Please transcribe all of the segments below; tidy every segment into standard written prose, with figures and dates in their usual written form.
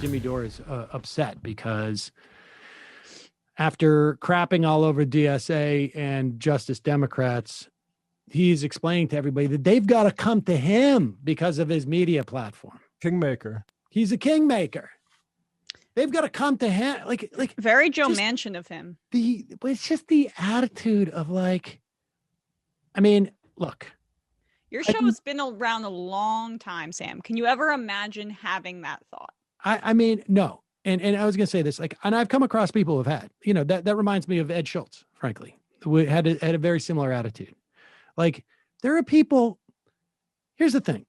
Jimmy Dore is upset because after crapping all over DSA and Justice Democrats, he's explaining to everybody that they've got to come to him because of his media platform. Kingmaker. He's a kingmaker. They've got to come to him. Like very Joe Manchin of him. It's just the attitude of like, I mean, look. Your show has been around a long time, Sam. Can you ever imagine having that thought? I mean, no. And I was going to say this, like, and I've come across people who've had, that reminds me of Ed Schultz, frankly, who had a very similar attitude. Like, there are people, here's the thing,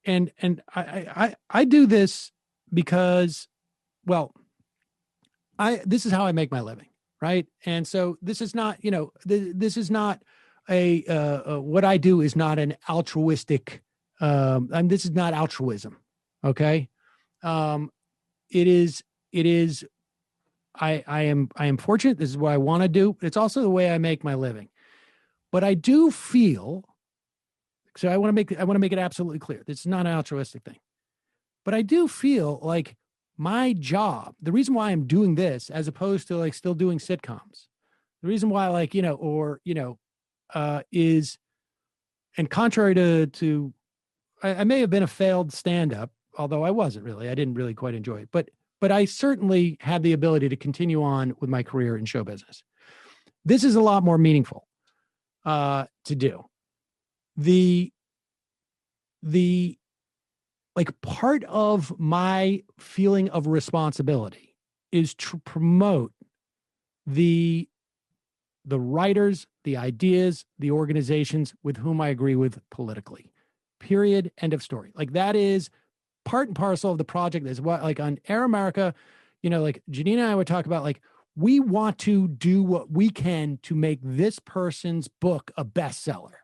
and I do this because, well, this is how I make my living. Right. And so this is not, this is not what I do is not an altruistic, this is not altruism. Okay. It is, I am fortunate. This is what I want to do. It's also the way I make my living, but I do feel, so I want to make it absolutely clear. This is not an altruistic thing, but I do feel like my job, the reason why I'm doing this, as opposed to like still doing sitcoms, the reason why is, and contrary to I may have been a failed stand-up, although I wasn't really, I didn't really quite enjoy it, but I certainly had the ability to continue on with my career in show business. This is a lot more meaningful to do. The like part of my feeling of responsibility is to promote the writers, the ideas, the organizations with whom I agree with politically. Period. End of story. Like that is part and parcel of the project. Is what, like on Air America, like Janine and I would talk about, like, we want to do what we can to make this person's book a bestseller.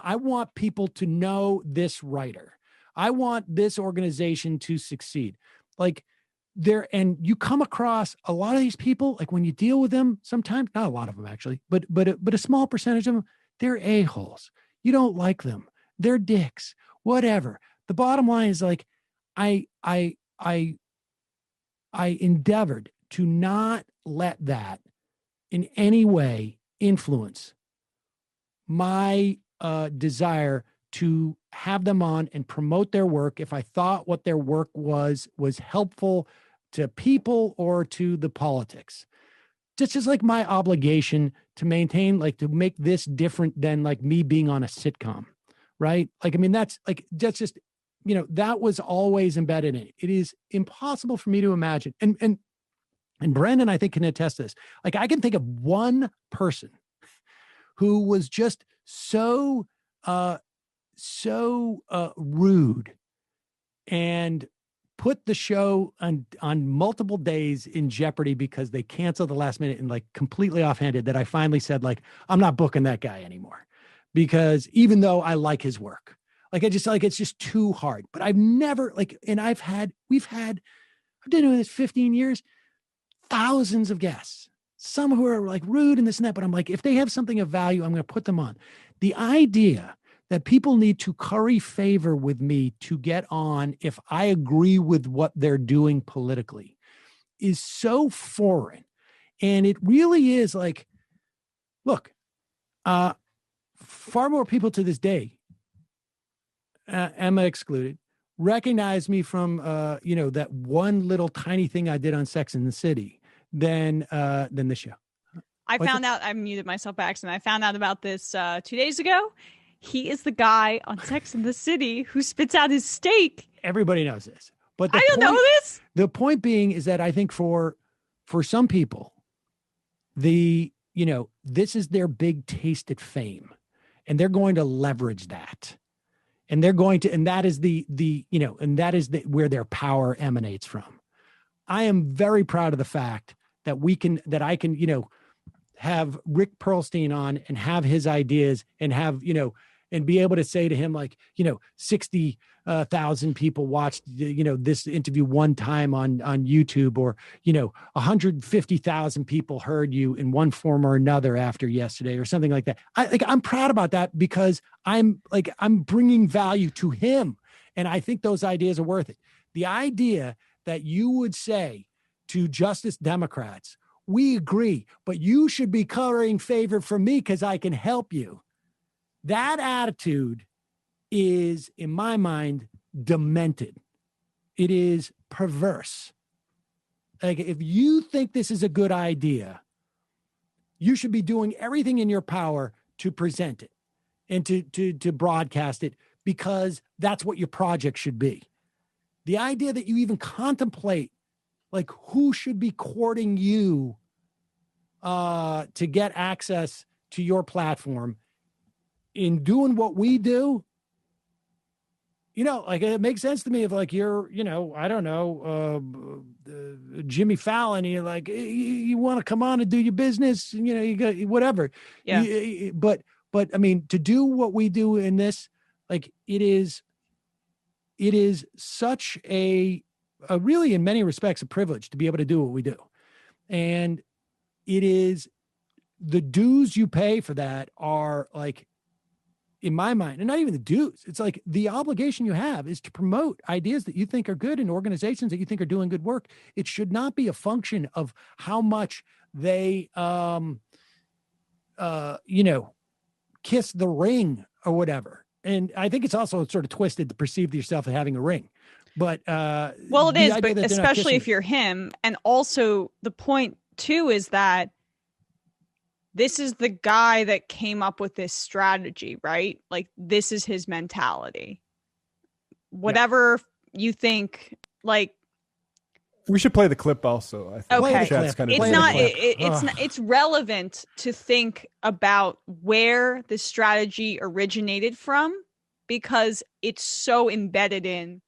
I want people to know this writer. I want this organization to succeed. Like and you come across a lot of these people, like when you deal with them, sometimes, not a lot of them actually, but a small percentage of them, they're a-holes. You don't like them. They're dicks, whatever. The bottom line is, like, I endeavored to not let that in any way influence my desire to have them on and promote their work if I thought what their work was helpful to people or to the politics. Just like my obligation to maintain, like, to make this different than like me being on a sitcom, right? Like, I mean, that's just, that was always embedded in it. It is impossible for me to imagine. And Brandon, I think, can attest to this. Like, I can think of one person who was just so rude and put the show on multiple days in jeopardy because they canceled the last minute, and like completely offhanded, that I finally said, like, I'm not booking that guy anymore, because even though I like his work, like, I just, like, it's just too hard. But I've never, like, and I've been doing this 15 years, thousands of guests, some who are like rude and this and that, but I'm like, if they have something of value, I'm going to put them on. The idea that people need to curry favor with me to get on if I agree with what they're doing politically is so foreign. And it really is like, look, far more people to this day, Emma excluded, recognize me from, that one little tiny thing I did on Sex and the City than the show. I muted myself by accident. I found out about this 2 days ago. He is the guy on Sex and the City who spits out his steak. Everybody knows this, but I don't know this. The point being is that I think for some people, this is their big taste at fame, and they're going to leverage that, and they're going to, and that is where their power emanates from. I am very proud of the fact that I can, have Rick Perlstein on and have his ideas and have, and be able to say to him, like, 60,000 people watched, this interview one time on YouTube, or, 150,000 people heard you in one form or another after yesterday, or something like that. I'm proud about that because I'm bringing value to him. And I think those ideas are worth it. The idea that you would say to Justice Democrats, we agree, but you should be currying favor for me because I can help you. That attitude is, in my mind, demented. It is perverse. Like, if you think this is a good idea, you should be doing everything in your power to present it and to broadcast it, because that's what your project should be. The idea that you even contemplate, like, who should be courting you to get access to your platform in doing what we do, like, it makes sense to me if, like, you're, I don't know, Jimmy Fallon, you're like, you want to come on and do your business, you got whatever. Yeah. But I mean, to do what we do in this, like, it is such a really, in many respects, a privilege to be able to do what we do. And it is, the dues you pay for that are, like, in my mind, and not even the dues, it's like the obligation you have is to promote ideas that you think are good in organizations that you think are doing good work. It should not be a function of how much they, kiss the ring or whatever. And I think it's also sort of twisted to perceive yourself as having a ring. But well, it is, but especially if you're him. And also the point too is that this is the guy that came up with this strategy, right? Like, this is his mentality. Whatever you think, like, we should play the clip also. I think. Okay, It's not. It's relevant to think about where the strategy originated from, because it's so embedded in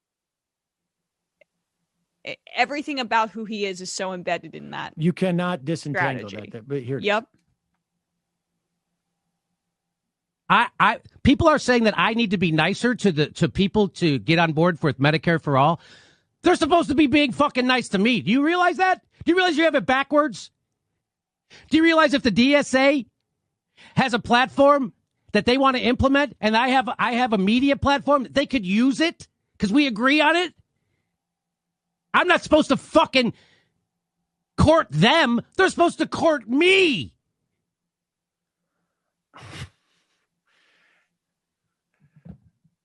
everything about who he is so embedded in that. You cannot disentangle strategy. that. But here, yep. People are saying that I need to be nicer to people to get on board with Medicare for all. They're supposed to be being fucking nice to me. Do you realize that? Do you realize you have it backwards? Do you realize if the DSA has a platform that they want to implement, and I have a media platform, they could use it because we agree on it? I'm not supposed to fucking court them. They're supposed to court me.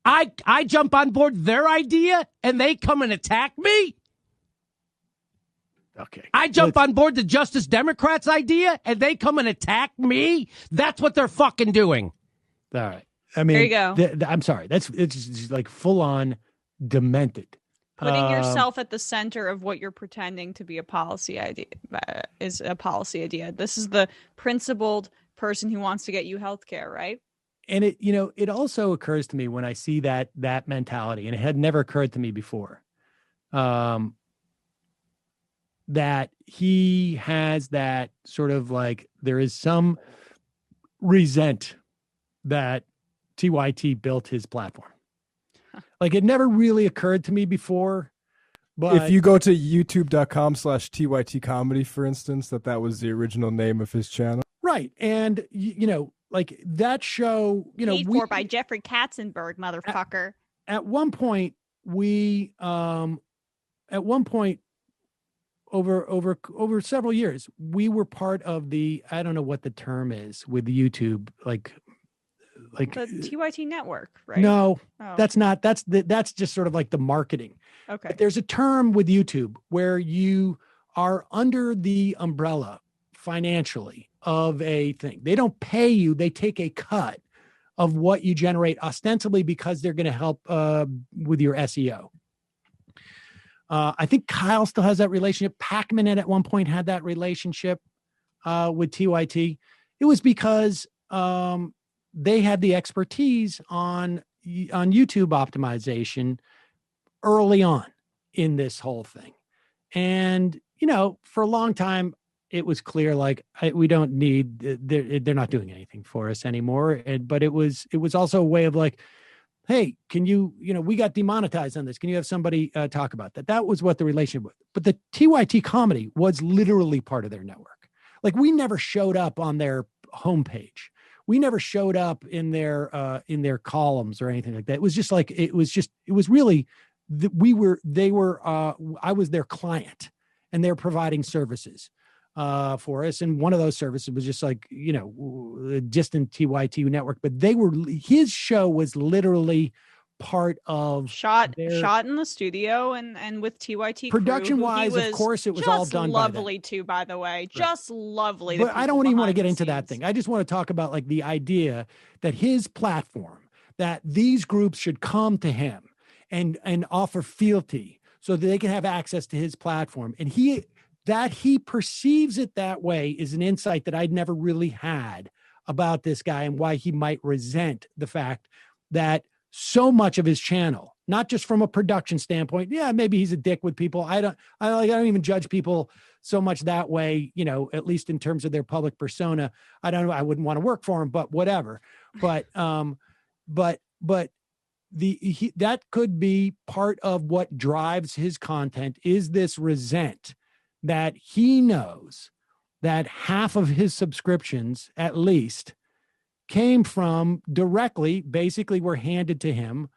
I jump on board their idea and they come and attack me. Okay. I jump on board the Justice Democrats idea and they come and attack me. That's what they're fucking doing. All right. I mean, there you go. I'm sorry. It's just like full on demented. Putting yourself at the center of what you're pretending to be a policy idea is a policy idea. This is the principled person who wants to get you healthcare, right? And it also occurs to me when I see that mentality, and it had never occurred to me before, that he has that sort of, like, there is some resent that TYT built his platform. Like, it never really occurred to me before. But if you go to youtube.com/TYT comedy, for instance, that was the original name of his channel. Right. And, like, that show, Paid for by Jeffrey Katzenberg, motherfucker. At one point, over several years, we were part of the, I don't know what the term is with YouTube, like the TYT network, right? No, that's not. That's just sort of like the marketing. Okay. But there's a term with YouTube where you are under the umbrella financially of a thing. They don't pay you. They take a cut of what you generate, ostensibly because they're going to help with your SEO. I think Kyle still has that relationship. Pac-Man at one point had that relationship with TYT. It was because they had the expertise on YouTube optimization early on in this whole thing. And, for a long time, it was clear, like, we don't need, they're not doing anything for us anymore. But it was also a way of, like, hey, can you, we got demonetized on this. Can you have somebody talk about that? That was what the relationship was. But the TYT comedy was literally part of their network. Like, we never showed up on their homepage. We never showed up in their columns or anything like that. It was just like, it was really I was their client, and they're providing services for us. And one of those services was just like, the distant TYT network, but his show was literally part of shot in the studio and with TYT production wise. Of course, it was all done lovely too, by the way, right. Just lovely. But I don't even want to get into that thing. I just want to talk about like the idea that his platform, that these groups should come to him and offer fealty so that they can have access to his platform. And he perceives it that way is an insight that I'd never really had about this guy, and why he might resent the fact that so much of his channel, not just from a production standpoint. Yeah, maybe he's a dick with people. I don't even judge people so much that way, at least in terms of their public persona. I wouldn't want to work for him, but whatever. But that could be part of what drives his content, is this resent that he knows that half of his subscriptions, at least, came from directly, basically were handed to him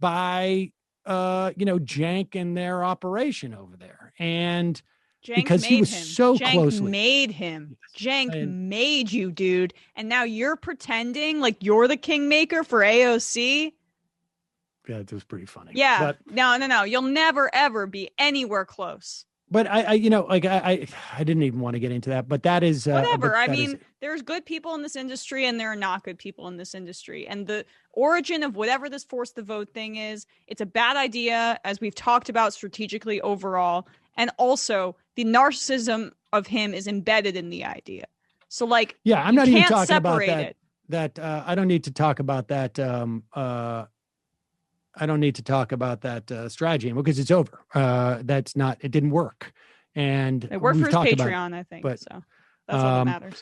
by, Jank and their operation over there. And Jank because he was so Jank closely. made him. Jank made you, dude. And now you're pretending like you're the kingmaker for AOC. Yeah, it was pretty funny. Yeah. But, no. You'll never, ever be anywhere close. But I didn't even want to get into that, but that is whatever. There's good people in this industry and there are not good people in this industry. And the origin of whatever this force the vote thing is, it's a bad idea, as we've talked about strategically overall. And also the narcissism of him is embedded in the idea. So I'm not even talking about that. I don't need to talk about that. I don't need to talk about that strategy because it's over. It didn't work. And it worked for his Patreon, I think. But, so that's all that matters.